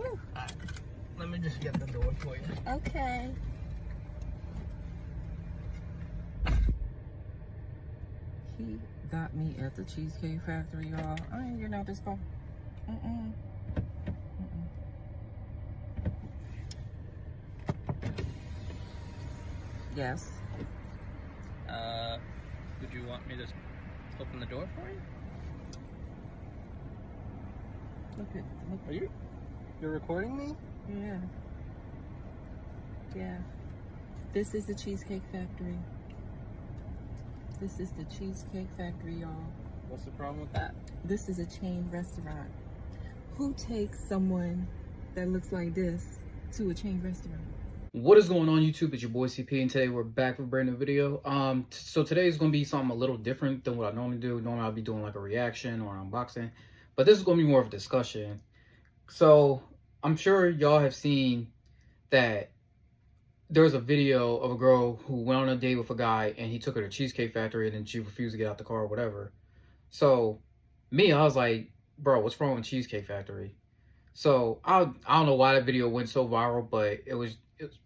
Alright, let me just get the door for you. Okay. He got me at the Cheesecake Factory, y'all. I ain't getting out this car. Yes. Would you want me to open the door for you? Look. You're recording me? Yeah. Yeah. This is the Cheesecake Factory. This is the Cheesecake Factory, y'all. What's the problem with that? This is a chain restaurant. Who takes someone that looks like this to a chain restaurant? What is going on, YouTube? It's your boy CP, and today we're back with a brand new video. So today is going to be something a little different than what I normally do. Normally I'll be doing like a reaction or an unboxing, but this is going to be more of a discussion. So I'm sure y'all have seen that there's a video of a girl who went on a date with a guy and he took her to Cheesecake Factory and then she refused to get out the car or whatever. So me, I was like, bro, what's wrong with Cheesecake Factory? So I don't know why that video went so viral, but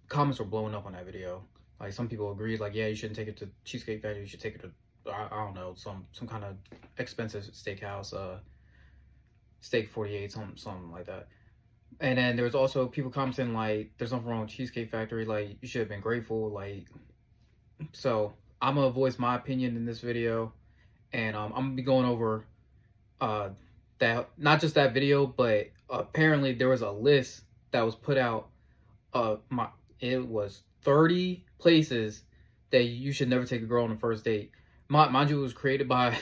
comments were blowing up on that video. Like, some people agreed, like, yeah, you shouldn't take it to Cheesecake Factory. You should take it to, I don't know, some kind of expensive steakhouse, Steak 48, something like that. And then there was also people commenting like, there's nothing wrong with Cheesecake Factory. Like, you should have been grateful. Like, so I'm gonna voice my opinion in this video, and I'm gonna be going over that, not just that video, but apparently there was a list that was put out. It was 30 places that you should never take a girl on a first date. Mind you, it was created by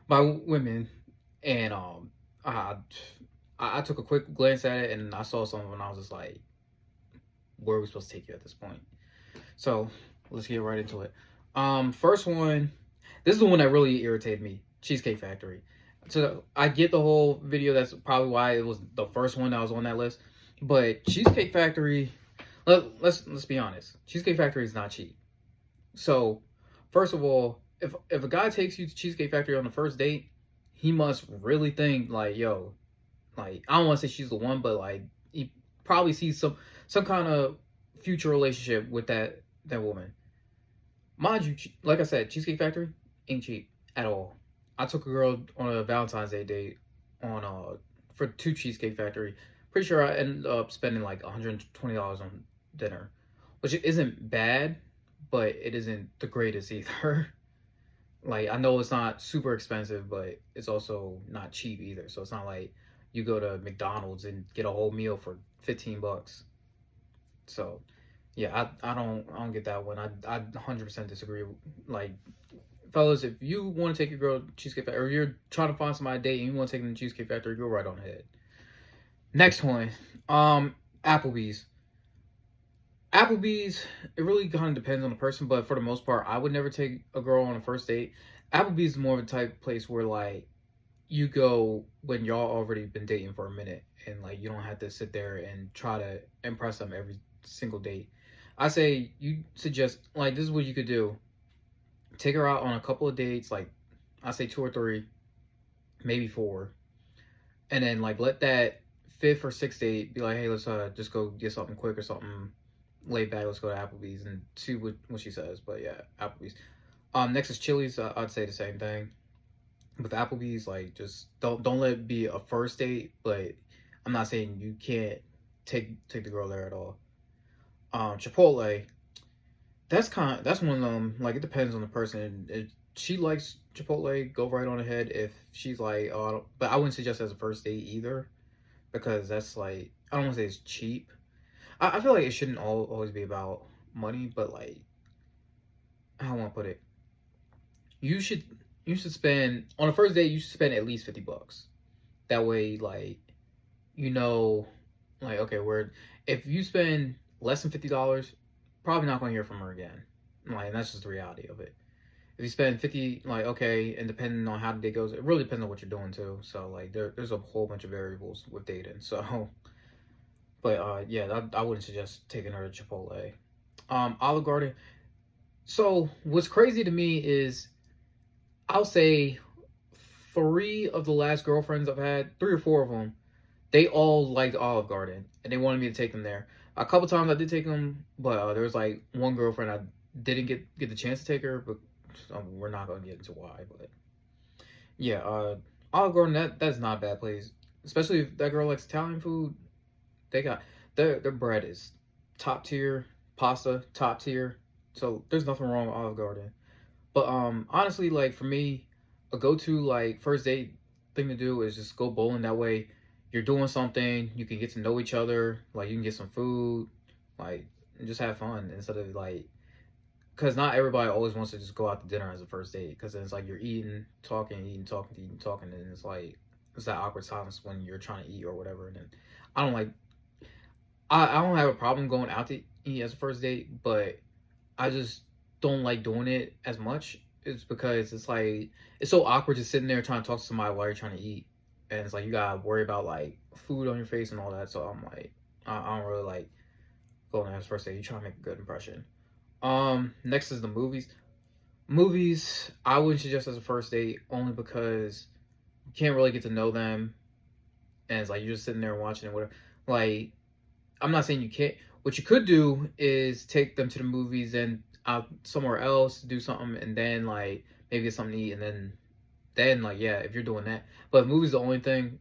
women, and I took a quick glance at it and I saw something and I was just like, where are we supposed to take you at this point? So let's get right into it. First one, this is the one that really irritated me, Cheesecake Factory. So I get the whole video, that's probably why it was the first one that was on that list. But Cheesecake Factory, let's be honest, Cheesecake Factory is not cheap. So first of all, if a guy takes you to Cheesecake Factory on the first date, he must really think like, yo, like, I don't want to say she's the one, but like, he probably sees some kind of future relationship with that woman. Mind you, like I said, Cheesecake Factory ain't cheap at all. I took a girl on a Valentine's Day date for 2 Cheesecake Factory. Pretty sure I ended up spending like $120 on dinner, which isn't bad, but it isn't the greatest either. Like, I know it's not super expensive, but it's also not cheap either. So it's not like you go to McDonald's and get a whole meal for 15 bucks. So yeah, I don't get that one. I 100% disagree. Like, fellas, if you want to take your girl to Cheesecake Factory, or you're trying to find somebody to date and you want to take them to Cheesecake Factory, go right on ahead. Next one, Applebee's. Applebee's, it really kind of depends on the person, but for the most part, I would never take a girl on a first date. Applebee's is more of a type of place where, like, you go when y'all already been dating for a minute, and like, you don't have to sit there and try to impress them every single date. I say you suggest, like, this is what you could do. Take her out on a couple of dates, like I say 2 or 3, maybe 4, and then like let that 5th or 6th date be like, hey, let's just go get something quick or something laid back. Let's go to Applebee's and see what she says. But yeah, Applebee's. Next is Chili's. I'd say the same thing. With Applebee's, like, just don't let it be a first date, but I'm not saying you can't take the girl there at all. Chipotle, that's one of them, like, it depends on the person. If she likes Chipotle, go right on ahead. If she's like, oh, but I wouldn't suggest as a first date either, because that's like, I don't want to say it's cheap. I feel like it shouldn't always be about money, but like, how do I want to put it? You should spend, on a first date, you should spend at least 50 bucks. That way, like, you know, like, okay, if you spend less than $50, probably not going to hear from her again. Like, and that's just the reality of it. If you spend 50, like, okay, and depending on how the date goes, it really depends on what you're doing too. So like, there's a whole bunch of variables with dating. So, but yeah, I wouldn't suggest taking her to Chipotle. Olive Garden. So what's crazy to me is, I'll say 3 of the last girlfriends I've had, 3 or 4 of them, they all liked Olive Garden and they wanted me to take them there. A couple times I did take them, but there was like one girlfriend I didn't get the chance to take her, but we're not gonna get into why. But yeah, Olive Garden, that's not a bad place, especially if that girl likes Italian food. They got their bread is top tier, pasta top tier, so there's nothing wrong with Olive Garden. But honestly, like for me, a go to like first date thing to do is just go bowling. That way, you're doing something, you can get to know each other. Like you can get some food, like and just have fun instead of like, because not everybody always wants to just go out to dinner as a first date. Because then it's like you're eating, talking, eating, talking, eating, talking, and it's like it's that awkward silence when you're trying to eat or whatever. And then I don't like, I don't have a problem going out to eat as a first date, but I just don't like doing it as much. It's because it's like it's so awkward just sitting there trying to talk to somebody while you're trying to eat, and it's like you gotta worry about like food on your face and all that. So I'm like, I don't really like going as first date. You try to make a good impression. Next is the movies. Movies, I wouldn't suggest as a first date only because you can't really get to know them, and it's like you're just sitting there watching it, whatever. Like, I'm not saying you can't. What you could do is take them to the movies and out somewhere else, do something, and then like maybe get something to eat, and then like yeah, if you're doing that. But if movies the only thing,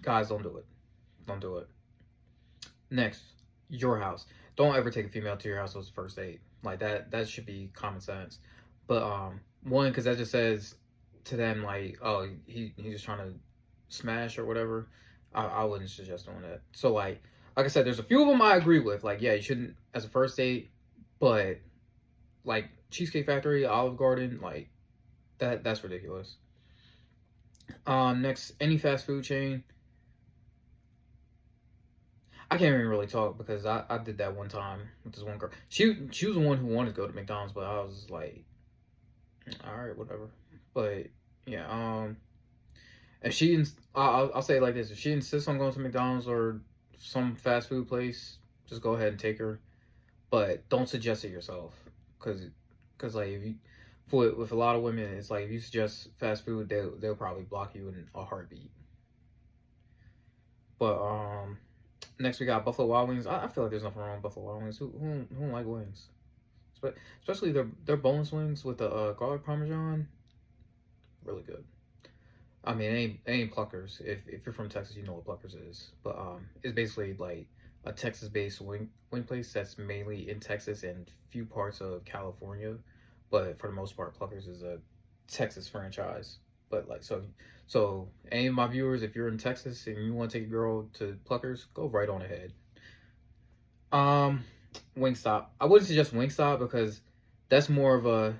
guys, don't do it. Don't do it. Next, your house. Don't ever take a female to your house as a first date. Like that should be common sense. But one, because that just says to them like, oh, he's just trying to smash or whatever. I wouldn't suggest doing that. So like I said, there's a few of them I agree with. Like yeah, you shouldn't as a first date, but like Cheesecake Factory, Olive Garden, like that's ridiculous. Next, any fast food chain. I can't even really talk because I did that one time with this one girl. She was the one who wanted to go to McDonald's, but I was like, all right, whatever. But yeah, if I'll say it like this: if she insists on going to McDonald's or some fast food place, just go ahead and take her. But don't suggest it yourself, cause like if you, with a lot of women, it's like if you suggest fast food, they'll probably block you in a heartbeat. But next we got Buffalo Wild Wings. I feel like there's nothing wrong with Buffalo Wild Wings. Who don't like wings? But especially their boneless wings with the garlic parmesan, really good. I mean, it ain't Pluckers. If you're from Texas, you know what Pluckers is. But it's basically like a Texas-based wing place that's mainly in Texas and few parts of California. But for the most part, Pluckers is a Texas franchise. But like so any of my viewers, if you're in Texas and you want to take a girl to Pluckers, go right on ahead. Wingstop. I wouldn't suggest Wingstop because that's more of a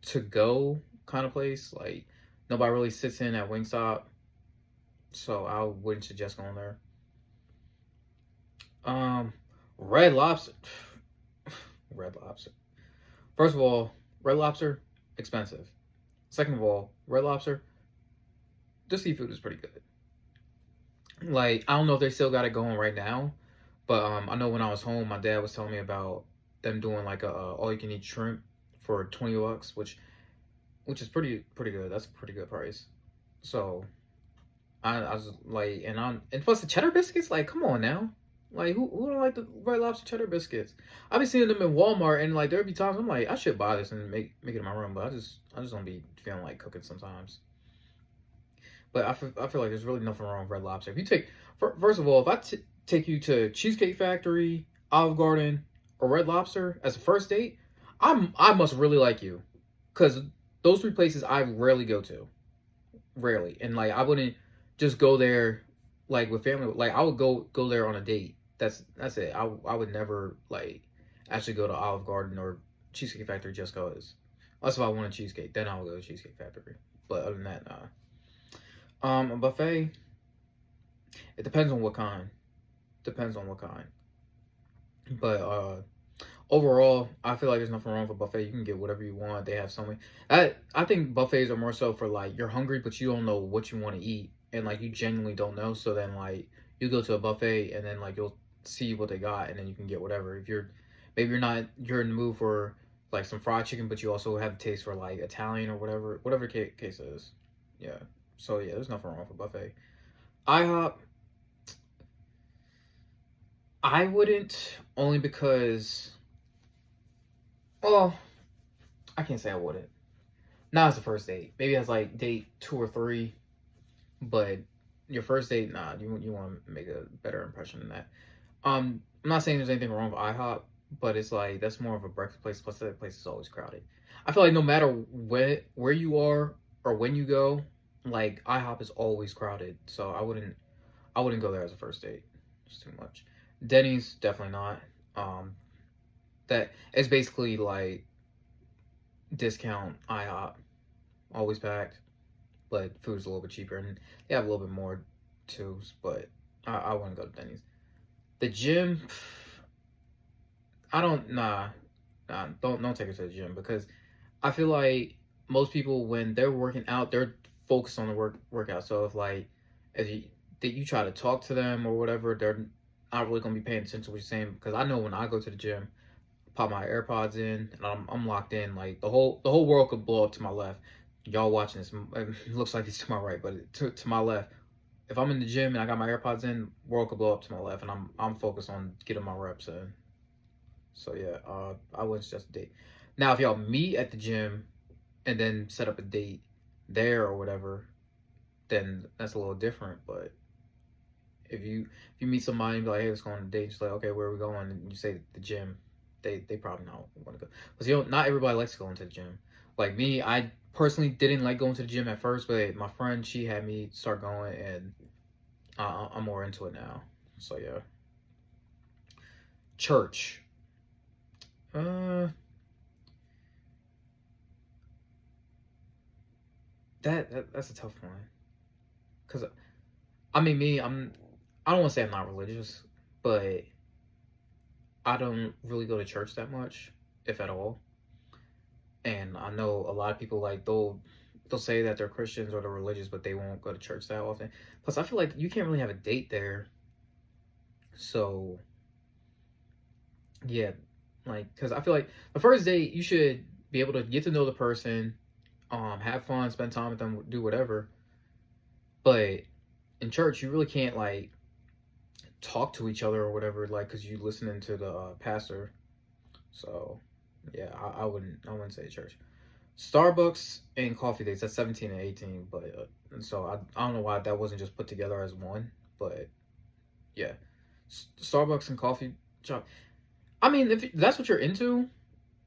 to go kind of place. Like nobody really sits in at Wingstop, so I wouldn't suggest going there. Red Lobster. Red Lobster. First of all, Red Lobster expensive. Second of all, Red Lobster, the seafood is pretty good. Like I don't know if they still got it going right now, but I know when I was home, my dad was telling me about them doing like a all you can eat shrimp for $20, which is pretty good. That's a pretty good price. So I was like, and plus the cheddar biscuits, like come on now, like who don't like the Red Lobster cheddar biscuits? I've been seeing them in Walmart, and like there'd be times I'm like I should buy this and make it in my room, but I just don't be feeling like cooking sometimes. But I feel like there's really nothing wrong with Red Lobster. If you take first of all, if I take you to Cheesecake Factory, Olive Garden, or Red Lobster as a first date, I must really like you, because those three places I rarely go to, rarely, and like I wouldn't just go there like with family. Like I would go there on a date. That's it. I would never like actually go to Olive Garden or Cheesecake Factory just cause. Unless if I want a cheesecake, then I'll go to Cheesecake Factory. But other than that, nah. A buffet. It depends on what kind. Depends on what kind. But overall, I feel like there's nothing wrong with a buffet. You can get whatever you want. They have something. I think buffets are more so for like you're hungry but you don't know what you want to eat, and like you genuinely don't know. So then like you go to a buffet and then like you'll see what they got and then you can get whatever. If you're in the mood for like some fried chicken, but you also have a taste for like Italian or whatever case is. Yeah. So yeah, there's nothing wrong with a buffet. IHOP, I wouldn't, only because, well, I can't say I wouldn't. Not as a first date. Maybe as like date 2 or 3, but your first date, nah, you want to make a better impression than that. I'm not saying there's anything wrong with IHOP, but it's like that's more of a breakfast place. Plus, that place is always crowded. I feel like no matter where you are or when you go, like IHOP is always crowded. So I wouldn't go there as a first date. It's too much. Denny's definitely not. That it's basically like discount IHOP, always packed, but food's a little bit cheaper and they have a little bit more too. But I wouldn't go to Denny's. The gym, I don't don't take her to the gym because I feel like most people when they're working out they're focused on the workout. So if you try to talk to them or whatever, they're not really gonna be paying attention to what you're saying. Because I know when I go to the gym, pop my AirPods in and I'm locked in. Like the whole world could blow up to my left. Y'all watching this, it looks like it's to my right, but to my left. If I'm in the gym and I got my AirPods in, world could blow up to my left, and I'm focused on getting my reps in. So yeah, I wouldn't suggest a date. Now, if y'all meet at the gym and then set up a date there or whatever, then that's a little different. But if you meet somebody and be like, hey, let's go on a date, just like, okay, where are we going? And you say the gym, they probably not want to go. Because not everybody likes going to the gym. Like me, I personally didn't like going to the gym at first, but my friend, she had me start going, and I'm more into it now. So yeah. Church. That's a tough one. Cause I mean I don't want to say I'm not religious, but I don't really go to church that much, if at all. And I know a lot of people like they'll say that they're Christians or they're religious, but they won't go to church that often. Plus, I feel like you can't really have a date there. So yeah, like because I feel like the first date you should be able to get to know the person, have fun, spend time with them, do whatever. But in church, you really can't like talk to each other or whatever, like because you listening to the pastor. So yeah, I wouldn't say church. Starbucks and coffee dates, that's 17 and 18, but and so I don't know why that wasn't just put together as one, but yeah, Starbucks and coffee shop. I mean, if that's what you're into,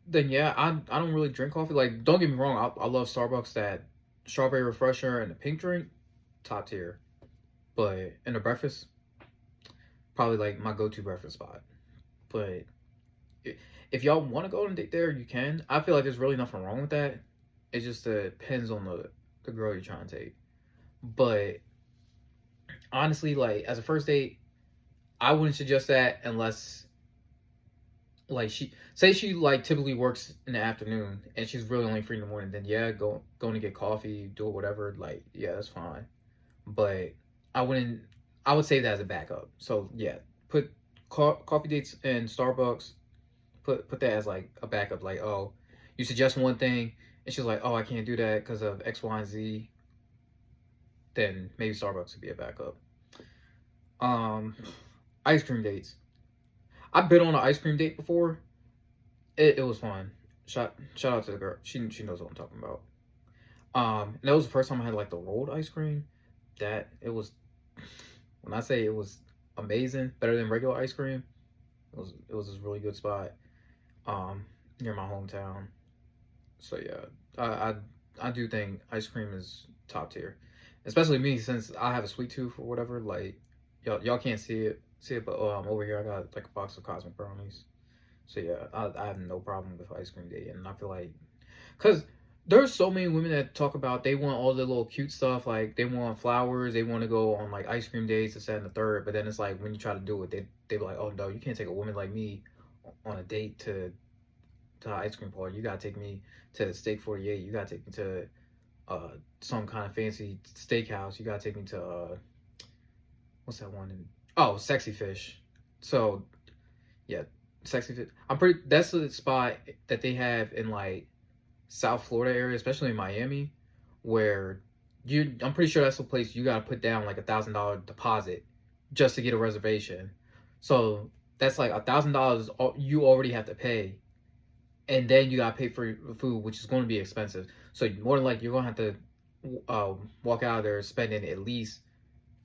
then yeah, I don't really drink coffee. Like, don't get me wrong, I love Starbucks, that strawberry refresher and the pink drink, top tier. But in the breakfast, probably like my go-to breakfast spot. But if y'all want to go on a date there, you can. I feel like there's really nothing wrong with that. It just depends on the girl you're trying to take. But honestly, like as a first date, I wouldn't suggest that unless like she like typically works in the afternoon and she's really only free in the morning. Then yeah, going to get coffee, do whatever. Like yeah, that's fine. But I wouldn't. I would say that as a backup. So yeah, put coffee dates in Starbucks. Put that as like a backup. Like oh, you suggest one thing and she's like oh I can't do that because of X, Y, and Z. Then maybe Starbucks would be a backup. Ice cream dates. I've been on an ice cream date before. It was fun. Shout out to the girl. She knows what I'm talking about. And that was the first time I had like the rolled ice cream. That it was, when I say it was amazing, better than regular ice cream. It was this really good spot, near my hometown. So yeah, I do think ice cream is top tier, especially me since I have a sweet tooth or whatever. Like y'all can't see it, but over here I got like a box of cosmic brownies. So yeah, I have no problem with ice cream day, and I feel like, cause there's so many women that talk about they want all the little cute stuff, like they want flowers, they want to go on like ice cream dates, this, that, and the third. But then it's like when you try to do it, they be like, oh no, you can't take a woman like me on a date to an ice cream parlor. You gotta take me to Steak 48. You gotta take me to some kind of fancy steakhouse. You gotta take me to what's that one? Oh, Sexy Fish. So yeah, Sexy Fish. That's the spot that they have in like South Florida area, especially in Miami, where I'm pretty sure that's the place you gotta put down like $1,000 deposit just to get a reservation. So that's like $1,000 you already have to pay, and then you gotta pay for your food, which is going to be expensive. So more than like you're gonna have to walk out of there spending at least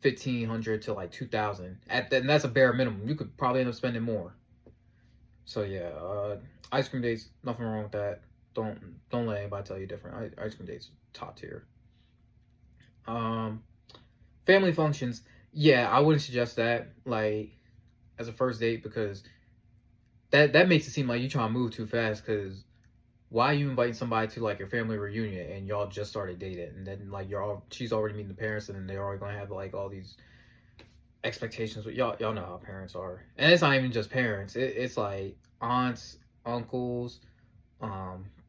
1,500 to like 2,000. And that's a bare minimum. You could probably end up spending more. So yeah, ice cream dates, nothing wrong with that. Don't let anybody tell you different. Ice cream dates top tier. Family functions, yeah, I wouldn't suggest that like as a first date, because that makes it seem like you trying to move too fast. Because why are you inviting somebody to like your family reunion and y'all just started dating, and then like she's already meeting the parents, and then they're already gonna have like all these expectations. But y'all know how parents are, and it's not even just parents. It's like aunts, uncles,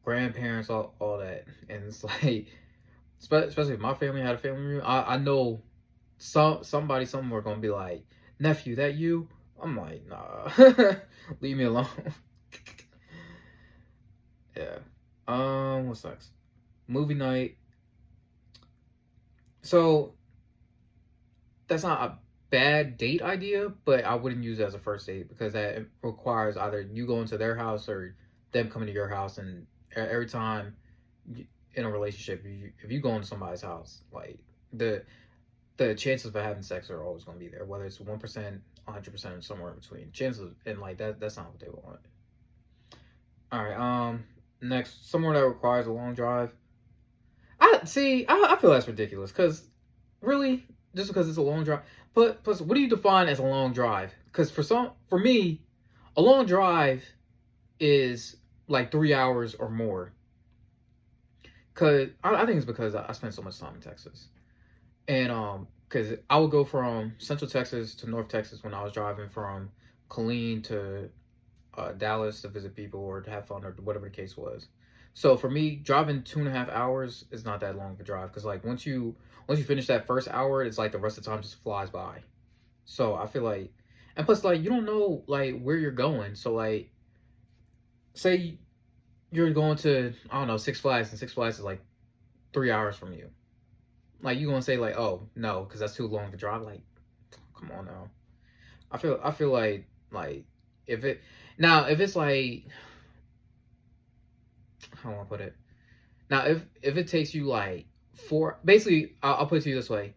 grandparents, all that, and it's like especially if my family had a family reunion, I know somebody somewhere gonna be like, nephew, that you? I'm like, nah, leave me alone. Yeah. What's next? Movie night. So that's not a bad date idea, but I wouldn't use it as a first date, because that requires either you going to their house or them coming to your house. And every time in a relationship, if you go into somebody's house, like the chances of having sex are always going to be there, whether it's 1%, 100%, or somewhere in between. Chances, and like that's not what they want. All right. Next, somewhere that requires a long drive. I feel that's ridiculous, because really, just because it's a long drive. But plus, what do you define as a long drive? Because for me, a long drive is like 3 hours or more. Cause I think it's because I spent so much time in Texas, and because I would go from Central Texas to North Texas when I was driving from Killeen to Dallas to visit people or to have fun or whatever the case was. So for me, driving 2.5 hours is not that long of a drive, because like once you finish that first hour, it's like the rest of the time just flies by. So I feel like, and plus like you don't know like where you're going. So like, say you're going to, I don't know, Six Flags, and Six Flags is like 3 hours from you. Like you gonna say like, oh no, because that's too long of a drive. Like, come on now. I feel like if it's like, how do I put it? Now if it takes you like basically, I'll put it to you this way: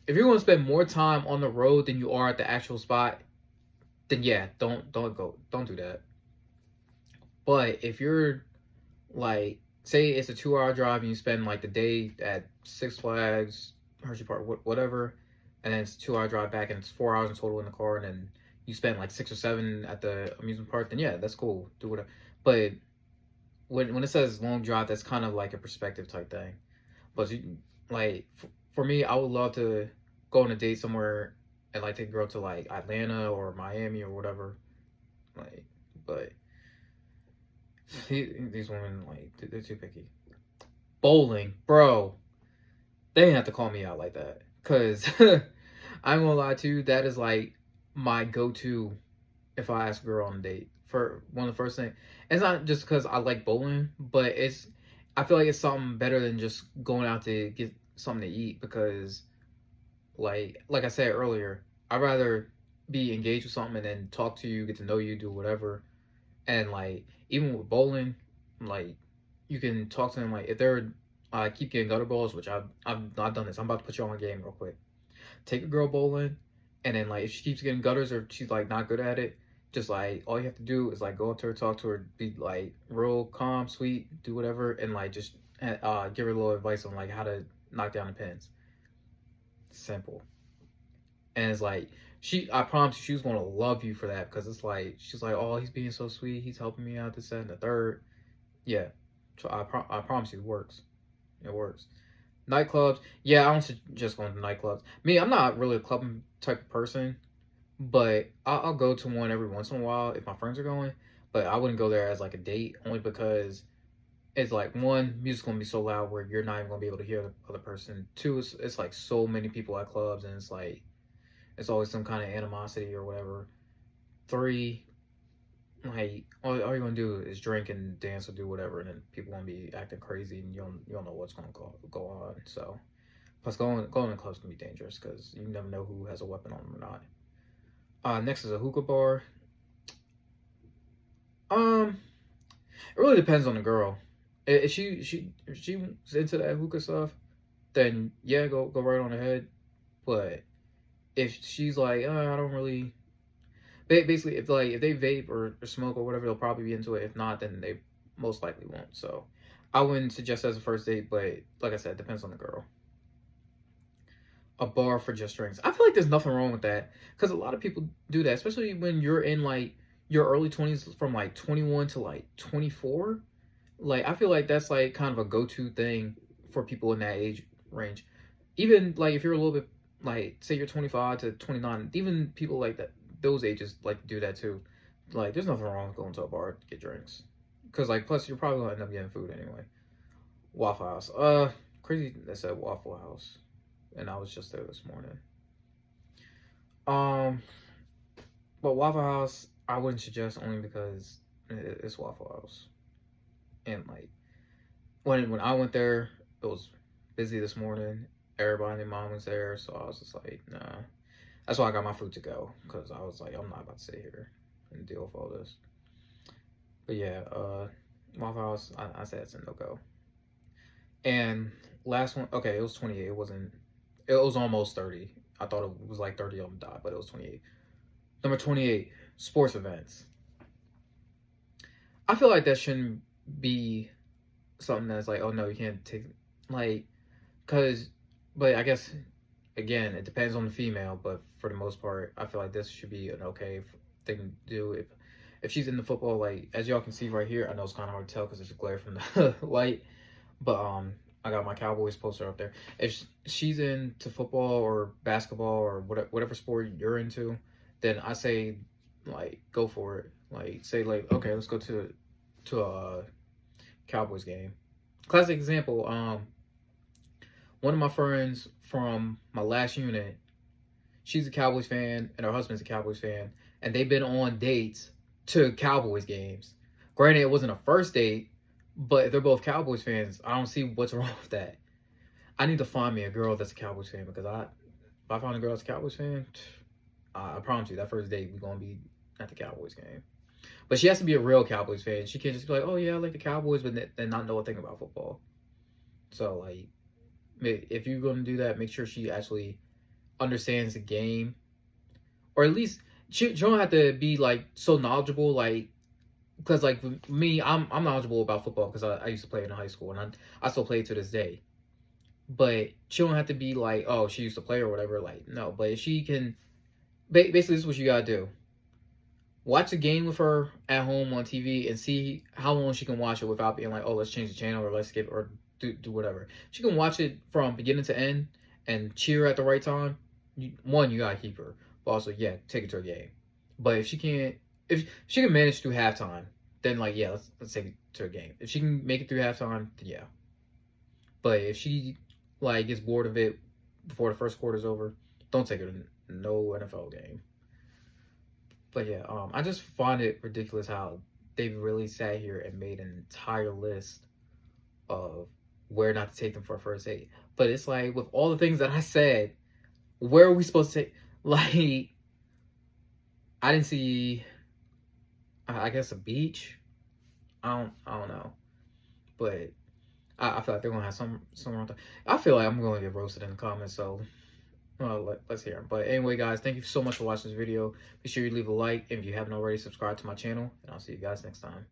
if you're going to spend more time on the road than you are at the actual spot, then yeah, don't do that. But if you're like, say it's a 2 hour drive and you spend like the day at Six Flags, Hershey Park, whatever, and then it's a 2 hour drive back and it's 4 hours in total in the car, and then you spend like 6 or 7 at the amusement park, then yeah, that's cool. Do whatever. But when it says long drive, that's kind of like a perspective type thing. But like for me, I would love to go on a date somewhere and like take a girl to like Atlanta or Miami or whatever. Like, but these women, like, they're too picky. Bowling, bro. They didn't have to call me out like that, cause I'm gonna lie to you, that is like my go-to if I ask a girl on a date. For one of the first things, it's not just because I like bowling, but I feel like it's something better than just going out to get something to eat, because like I said earlier, I'd rather be engaged with something and then talk to you, get to know you, do whatever. And like even with bowling, like you can talk to them, like if they're keep getting gutter balls, which I've not done this. I'm about to put you on a game real quick. Take a girl bowling, and then like if she keeps getting gutters or she's like not good at it, just like all you have to do is like go up to her, talk to her, be like real calm, sweet, do whatever, and like just give her a little advice on like how to knock down the pins. Simple. And it's like I promise you, she's gonna love you for that, because it's like she's like, oh, he's being so sweet, he's helping me out, this, that, and the third. Yeah. So I promise you, it works. It works. Nightclubs, yeah, I don't suggest going to nightclubs. Me, I'm not really a club type of person, but I'll go to one every once in a while if my friends are going. But I wouldn't go there as like a date, only because it's like, one, music's gonna be so loud where you're not even gonna be able to hear the other person. Two, it's like so many people at clubs, and it's like it's always some kind of animosity or whatever. Three, like all you're gonna do is drink and dance or do whatever, and then people gonna be acting crazy, and you don't know what's gonna go on. So plus going to clubs can be dangerous, because you never know who has a weapon on them or not. Next is a hookah bar. It really depends on the girl. If she's into that hookah stuff, then yeah, go right on ahead. But if she's like, I don't really, basically, if they vape or smoke or whatever, they'll probably be into it. If not, then they most likely won't. So I wouldn't suggest as a first date, but like I said, it depends on the girl. A bar for just drinks. I feel like there's nothing wrong with that because a lot of people do that, especially when you're in like your early 20s, from like 21 to like 24. Like I feel like that's like kind of a go-to thing for people in that age range. Even like if you're a little bit, like say you're 25 to 29, even people like that, those ages like to do that too. Like there's nothing wrong with going to a bar to get drinks, because like plus you're probably gonna end up getting food anyway. Waffle House. Crazy that said Waffle House, and I was just there this morning. Um, but Waffle House I wouldn't suggest, only because it's Waffle House, and like when I went there, it was busy this morning. Everybody and their mom was there, so I was just like, nah. That's why I got my food to go, because I was like, I'm not about to sit here and deal with all this. But yeah, Waffle House, I said it's a no go. And last one, okay, it was 28. It wasn't. It was almost 30. I thought it was like 30 on the dot, but it was 28. Number 28, sports events. I feel like that shouldn't be something that's like, oh no, you can't take, like, cause, but I guess again, it depends on the female. But for the most part, I feel like this should be an okay thing to do if she's into football. Like as y'all can see right here, I know it's kind of hard to tell because there's a glare from the light, but I got my Cowboys poster up there. If she's into football or basketball or whatever sport you're into, then I say like go for it. Like say like, okay, let's go to a Cowboys game. Classic example. One of my friends from my last unit, she's a Cowboys fan and her husband's a Cowboys fan, and they've been on dates to Cowboys games. Granted, it wasn't a first date, but if they're both Cowboys fans, I don't see what's wrong with that. I need to find me a girl that's a Cowboys fan, because if I find a girl that's a Cowboys fan, I promise you that first date we're gonna be at the Cowboys game. But she has to be a real Cowboys fan. She can't just be like, oh yeah, I like the Cowboys, but then not know a thing about football. So like, if you're gonna do that, make sure she actually understands the game, or at least she don't have to be like so knowledgeable. Like, because like me, I'm knowledgeable about football because I used to play in high school, and I still play to this day. But she don't have to be like, oh, she used to play or whatever. Like, no, but if she can, basically, this is what you gotta do. Watch a game with her at home on TV and see how long she can watch it without being like, oh, let's change the channel or let's skip or do whatever. She can watch it from beginning to end and cheer at the right time. You gotta keep her, but also, yeah, take her to a game. But if she can't, if she can manage through halftime, then like, yeah, let's take it to a game. If she can make it through halftime, then yeah. But if she like gets bored of it before the first quarter's over, don't take her to no NFL game. But yeah, I just find it ridiculous how they've really sat here and made an entire list of where not to take them for a first date. But it's like, with all the things that I said, where are we supposed to take? Like, I didn't see, I guess, a beach. I don't know, but I feel like they're gonna have some around. I feel like I'm gonna get roasted in the comments, so let's hear them. But anyway, guys, thank you so much for watching this video. Be sure you leave a like, and if you haven't already, subscribe to my channel, and I'll see you guys next time.